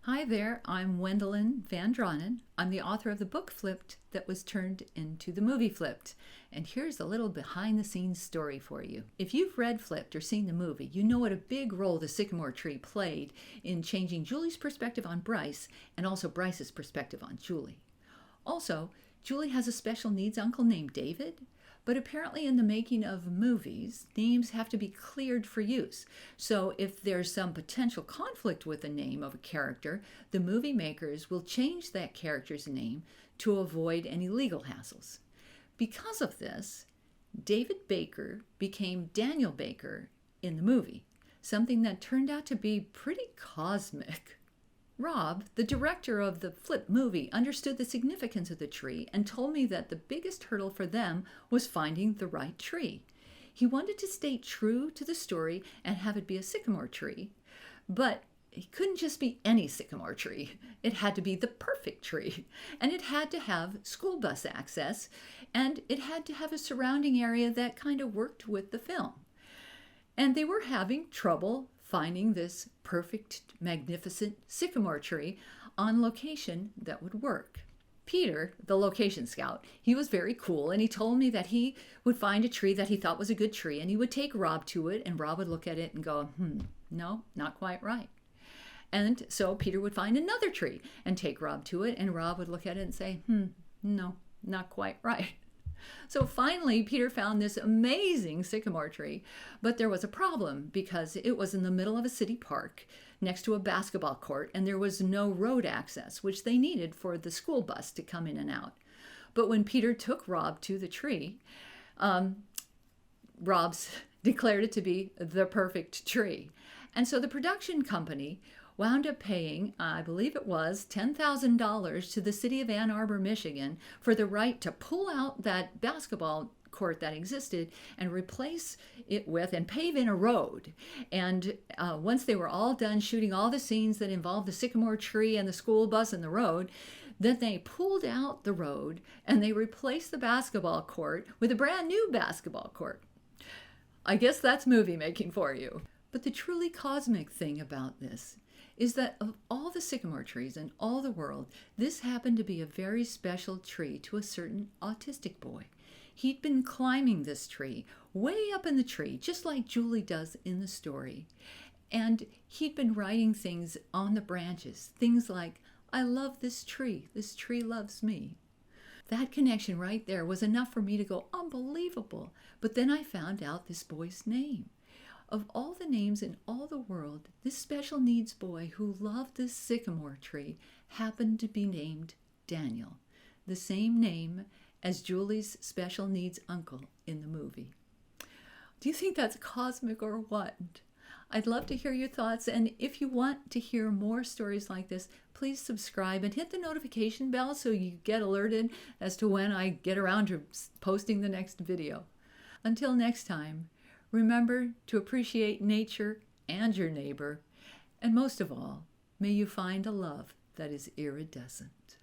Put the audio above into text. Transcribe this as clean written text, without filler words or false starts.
Hi there, I'm Wendelin Van Draanen. I'm the author of the book Flipped that was turned into the movie Flipped. And here's a little behind the scenes story for you. If you've read Flipped or seen the movie, you know what a big role the sycamore tree played in changing Julie's perspective on Bryce and also Bryce's perspective on Julie. Also, Julie has a special needs uncle named David, but apparently in the making of movies, names have to be cleared for use. So if there's some potential conflict with the name of a character, the movie makers will change that character's name to avoid any legal hassles. Because of this, David Baker became Daniel Baker in the movie, something that turned out to be pretty cosmic. Rob, the director of the Flip movie, understood the significance of the tree and told me that the biggest hurdle for them was finding the right tree. He wanted to stay true to the story and have it be a sycamore tree, but it couldn't just be any sycamore tree. It had to be the perfect tree, and it had to have school bus access, and it had to have a surrounding area that kind of worked with the film. And they were having trouble finding this perfect, magnificent sycamore tree on location that would work. Peter, the location scout, he was very cool, and he told me that he would find a tree that he thought was a good tree, and he would take Rob to it, and Rob would look at it and go, no, not quite right. And so Peter would find another tree and take Rob to it, and Rob would look at it and say, no, not quite right. So finally, Peter found this amazing sycamore tree, but there was a problem because it was in the middle of a city park next to a basketball court, and there was no road access, which they needed for the school bus to come in and out. But when Peter took Rob to the tree, Rob's declared it to be the perfect tree. And so the production company wound up paying, I believe it was, $10,000 to the city of Ann Arbor, Michigan, for the right to pull out that basketball court that existed and replace it with and pave in a road. And once they were all done shooting all the scenes that involved the sycamore tree and the school bus and the road, then they pulled out the road and they replaced the basketball court with a brand new basketball court. I guess that's movie making for you. But the truly cosmic thing about this is that of all the sycamore trees in all the world, this happened to be a very special tree to a certain autistic boy. He'd been climbing this tree, way up in the tree, just like Julie does in the story. And he'd been writing things on the branches, things like, "I love this tree loves me." That connection right there was enough for me to go, unbelievable. But then I found out this boy's name. Of all the names in all the world, this special needs boy who loved this sycamore tree happened to be named Daniel, the same name as Julie's special needs uncle in the movie. Do you think that's cosmic or what? I'd love to hear your thoughts, and if you want to hear more stories like this, please subscribe and hit the notification bell so you get alerted as to when I get around to posting the next video. Until next time, remember to appreciate nature and your neighbor, and most of all, may you find a love that is iridescent.